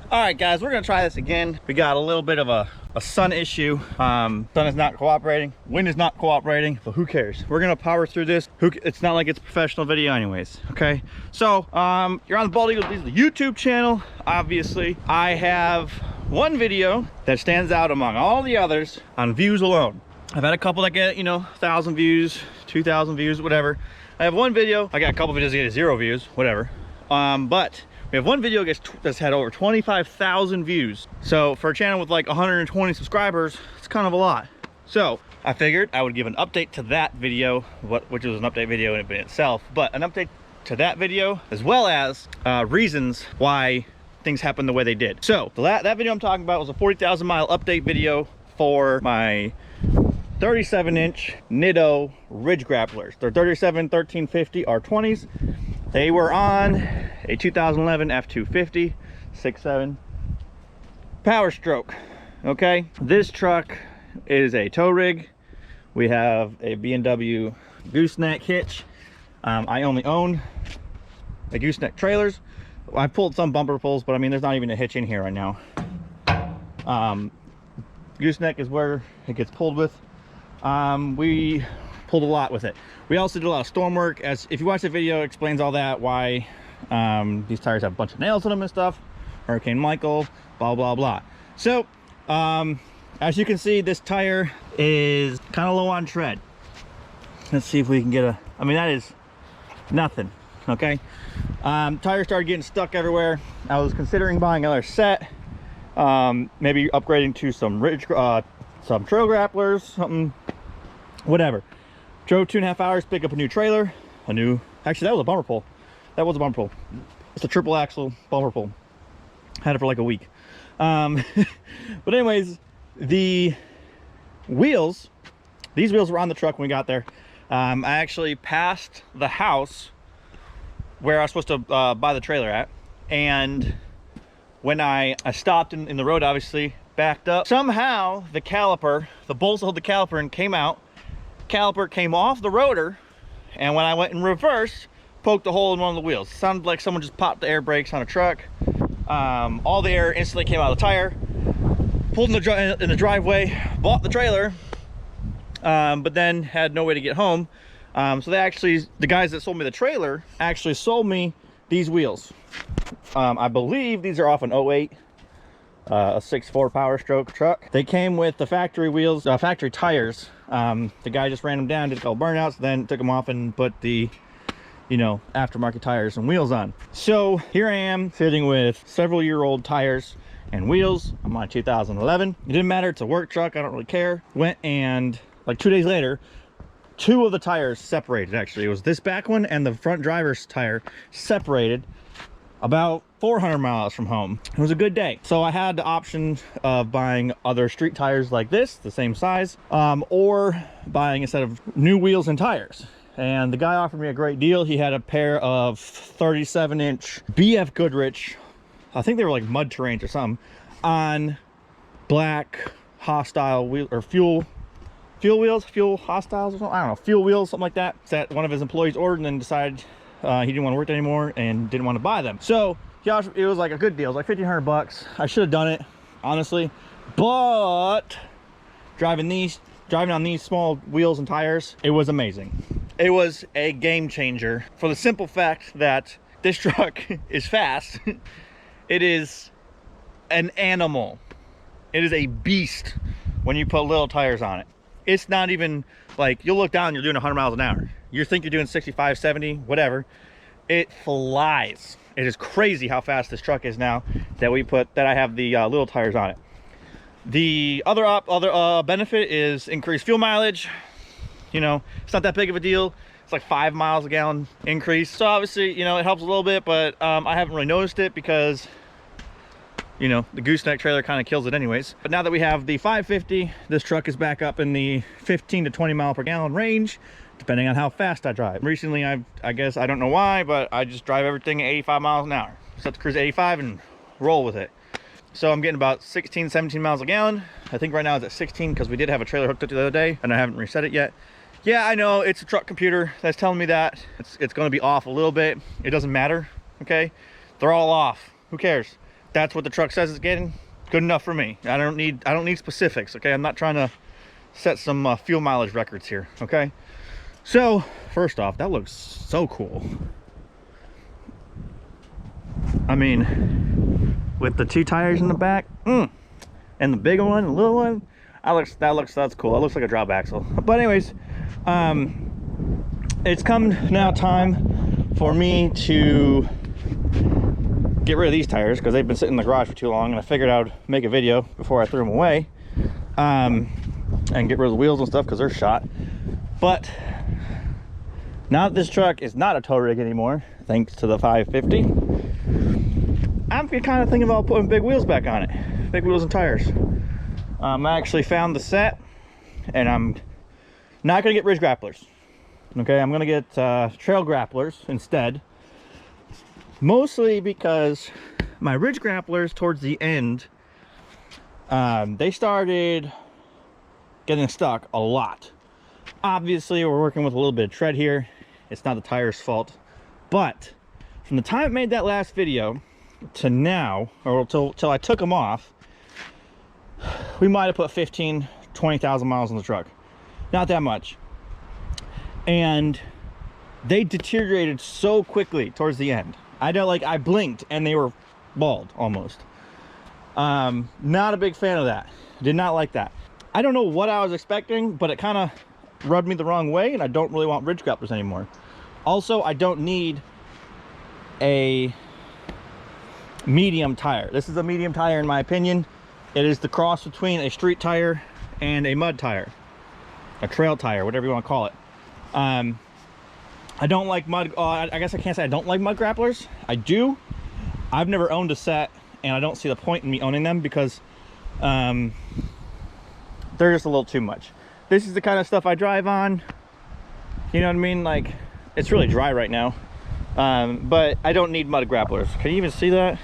All right, guys, we're gonna try this again. We got a little bit of a sun issue. Sun is not cooperating, wind is not cooperating, but who cares? We're gonna power through this. It's not like it's a professional video anyways, okay? So, you're on the Bald Eagle Diesel YouTube channel. Obviously, I have one video that stands out among all the others on views alone. I've had a couple that get, you know, 1,000 views, 2,000 views, whatever. I have one video, I got a couple videos that get 0 views, whatever. But we have one video that's had over 25,000 views. So for a channel with like 120 subscribers, it's kind of a lot. So I figured I would give an update to that video, which was an update video in itself, but an update to that video, as well as reasons why things happened the way they did. So that video I'm talking about was a 40,000 mile update video for my 37-inch NITTO Ridge Grapplers. They're 37-1350 R20s. They were on a 2011 F250 6.7 Power Stroke. Okay, this truck is a tow rig. We have a B&W gooseneck hitch. I only own the gooseneck trailers. I pulled some bumper pulls, but I mean, there's not even a hitch in here right now. Gooseneck is where it gets pulled with. We pulled a lot with it. We also did a lot of storm work. As if you watch the video, it explains all that, why these tires have a bunch of nails in them and stuff. Hurricane Michael, blah blah blah. So as you can see, this tire is kind of low on tread. Let's see if we can get a, I mean, that is nothing. Okay, tires started getting stuck everywhere. I was considering buying another set, maybe upgrading to some some trail grapplers, something, whatever. Drove 2.5 hours, pick up a new trailer, actually that was a bumper pull. That was a bumper pull. It's a triple axle bumper pull. Had it for like a week. But anyways, these wheels were on the truck when we got there. I actually passed the house where I was supposed to buy the trailer at, and when I stopped in the road, obviously backed up, somehow the caliper, the bolts that hold the caliper in, came out. Caliper came off the rotor, and when I went in reverse, poked a hole in one of the wheels. Sounded like someone just popped the air brakes on a truck. All the air instantly came out of the tire. Pulled in the driveway, bought the trailer, but then had no way to get home. So the guys that sold me the trailer actually sold me these wheels. I believe these are off an 08, a 6.4 Power Stroke truck. They came with the factory wheels, factory tires. The guy just ran them down, did a couple burnouts, then took them off and put the, you know, aftermarket tires and wheels on. So here I am sitting with several-year-old tires and wheels. I'm on a 2011. It didn't matter, it's a work truck, I don't really care. Went and like 2 days later, 2 of the tires separated. Actually, it was this back one and the front driver's tire separated about 400 miles from home. It was a good day. So I had the option of buying other street tires like this, the same size, or buying a set of new wheels and tires. And the guy offered me a great deal. He had a pair of 37-inch BF Goodrich, I think they were like mud terrains or something, on black hostile wheel or fuel hostiles or something. I don't know, fuel wheels, something like that. That one of his employees ordered and then decided he didn't want to work there anymore and didn't want to buy them. So it was like a good deal. It was like 1,500 bucks. I should have done it, honestly, but driving on these small wheels and tires, it was amazing. It was a game changer for the simple fact that this truck is fast. It is an animal. It is a beast when you put little tires on it. It's not even like, you'll look down, you're doing 100 miles an hour. You think you're doing 65, 70, whatever. It flies. It is crazy how fast this truck is now that I have the little tires on it. The other benefit is increased fuel mileage. You know, it's not that big of a deal. It's like 5 miles a gallon increase. So obviously, you know, it helps a little bit, but I haven't really noticed it because you know, the gooseneck trailer kind of kills it anyways. But now that we have the 550, this truck is back up in the 15 to 20 mile per gallon range, depending on how fast I drive. Recently, I guess, I don't know why, but I just drive everything at 85 miles an hour. Set the cruise at 85 and roll with it. So I'm getting about 16, 17 miles a gallon. I think right now it's at 16 because we did have a trailer hooked up the other day and I haven't reset it yet. Yeah, I know it's a truck computer that's telling me that. It's going to be off a little bit. It doesn't matter, okay? They're all off. Who cares? That's what the truck says it's getting. Good enough for me. I don't need specifics, okay? I'm not trying to set some fuel mileage records here, okay? So, first off, that looks so cool. I mean, with the 2 tires in the back, and the big one, and the little one, that's cool. That looks like a drop axle. But anyways, it's come now time for me to get rid of these tires because they've been sitting in the garage for too long, and I figured I would make a video before I threw them away, and get rid of the wheels and stuff because they're shot. But now that this truck is not a tow rig anymore, thanks to the 550, I'm kind of thinking about putting big wheels back on it. Big wheels and tires. I actually found the set, and I'm not going to get Ridge Grapplers. Okay, I'm going to get trail grapplers instead. Mostly because my Ridge Grapplers towards the end, they started getting stuck a lot. Obviously, we're working with a little bit of tread here. It's not the tire's fault. But from the time I made that last video to now, or till I took them off, we might have put 15, 20,000 miles on the truck. Not that much. And they deteriorated so quickly towards the end. I blinked and they were bald almost. Not a big fan of that. Did not like that. I don't know what I was expecting, but it kind of rubbed me the wrong way, and I don't really want Ridge Grapplers anymore. Also, I don't need a medium tire. This is a medium tire in my opinion. It is the cross between a street tire and a mud tire, a trail tire, whatever you want to call it. I don't like mud. I guess I can't say I don't like mud grapplers. I do. I've never owned a set, and I don't see the point in me owning them because they're just a little too much. This is the kind of stuff I drive on. You know what I mean? Like, it's really dry right now, but I don't need mud grapplers. Can you even see that?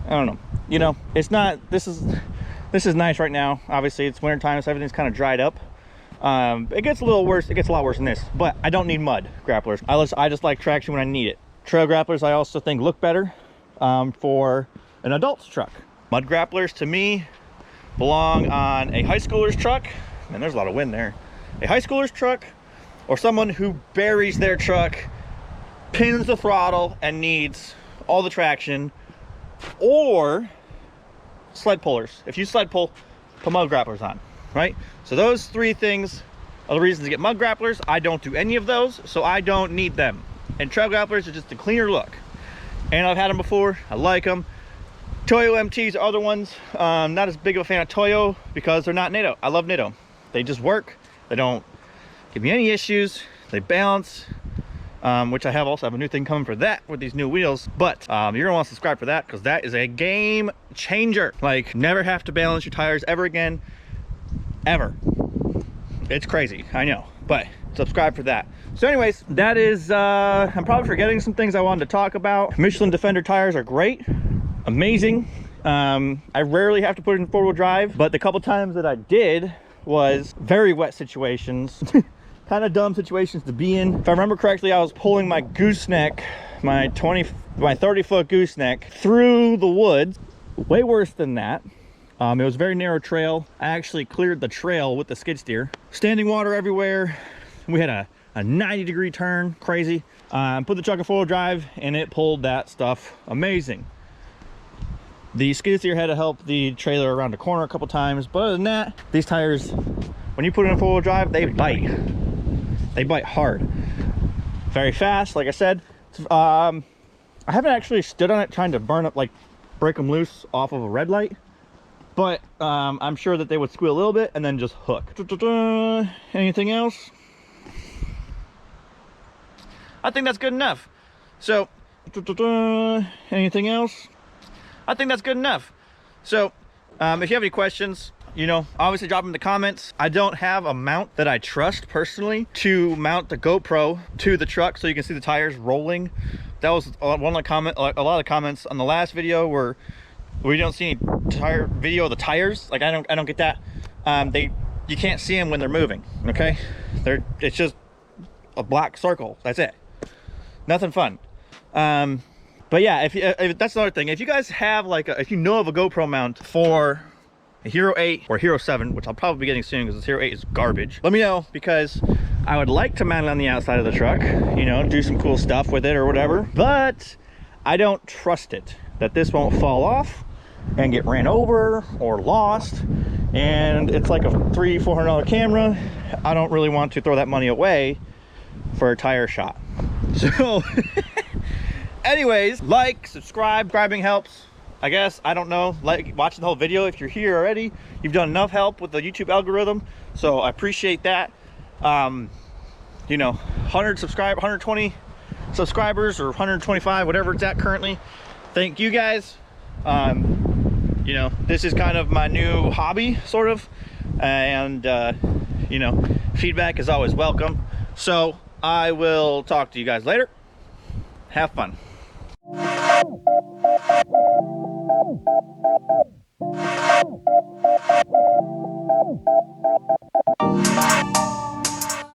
I don't know. You know, it's not. This is nice right now. Obviously, it's winter time, so everything's kind of dried up. It gets a little worse. It gets a lot worse than this, but I don't need mud grapplers. I just like traction when I need it. Trail grapplers I also think look better for an adult's truck. Mud grapplers to me belong on a high schooler's truck, and there's a lot of wind there. A high schooler's truck, or someone who buries their truck, pins the throttle, and needs all the traction, or sled pullers. If you sled pull, put mud grapplers on, right? So those 3 things are the reasons to get mud grapplers. I don't do any of those, so I don't need them. And trail grapplers are just a cleaner look. And I've had them before. I like them. Toyo MTs are other ones. Not as big of a fan of Toyo because they're not NITTO. I love NITTO. They just work. They don't give me any issues. They balance, which I also have a new thing coming for that with these new wheels. But you're gonna want to subscribe for that because that is a game changer. Like, never have to balance your tires ever again. Ever. It's crazy, I know, but subscribe for that. So anyways, that is I'm probably forgetting some things I wanted to talk about. Michelin Defender tires are great, amazing. I rarely have to put it in 4-wheel drive, but the couple times that I did was very wet situations. Kind of dumb situations to be in. If I remember correctly, I was pulling my gooseneck, my 30-foot gooseneck through the woods. Way worse than that. It was a very narrow trail. I actually cleared the trail with the skid steer. Standing water everywhere. We had a 90-degree turn, crazy. Put the truck in 4-wheel drive and it pulled that stuff amazing. The skid steer had to help the trailer around the corner a couple times, but other than that, these tires, when you put it in 4-wheel drive, they bite. They bite hard. Very fast, like I said. I haven't actually stood on it trying to break them loose off of a red light. But I'm sure that they would squeal a little bit and then just hook. Anything else? I think that's good enough. So, anything else? I think that's good enough. So if you have any questions, you know, obviously drop them in the comments. I don't have a mount that I trust personally to mount the GoPro to the truck so you can see the tires rolling. That was one of the a lot of comments on the last video where we don't see any tire video of the tires. Like I don't get that. You can't see them when they're moving. Okay, it's just a black circle. That's it. Nothing fun. But yeah, if that's another thing. If you guys have like if you know of a GoPro mount for a Hero 8 or Hero 7, which I'll probably be getting soon because this Hero 8 is garbage, let me know, because I would like to mount it on the outside of the truck, you know, do some cool stuff with it or whatever, but I don't trust it that this won't fall off and get ran over or lost. And it's like a $300-400 camera. I don't really want to throw that money away for a tire shot. So anyways, like, subscribing helps, I guess. I don't know, like watching the whole video. If you're here already, you've done enough help with the YouTube algorithm, so I appreciate that. You know, 120 subscribers or 125, whatever it's at currently. Thank you guys. You know, this is kind of my new hobby, sort of, and you know, feedback is always welcome. So I will talk to you guys later. Have fun.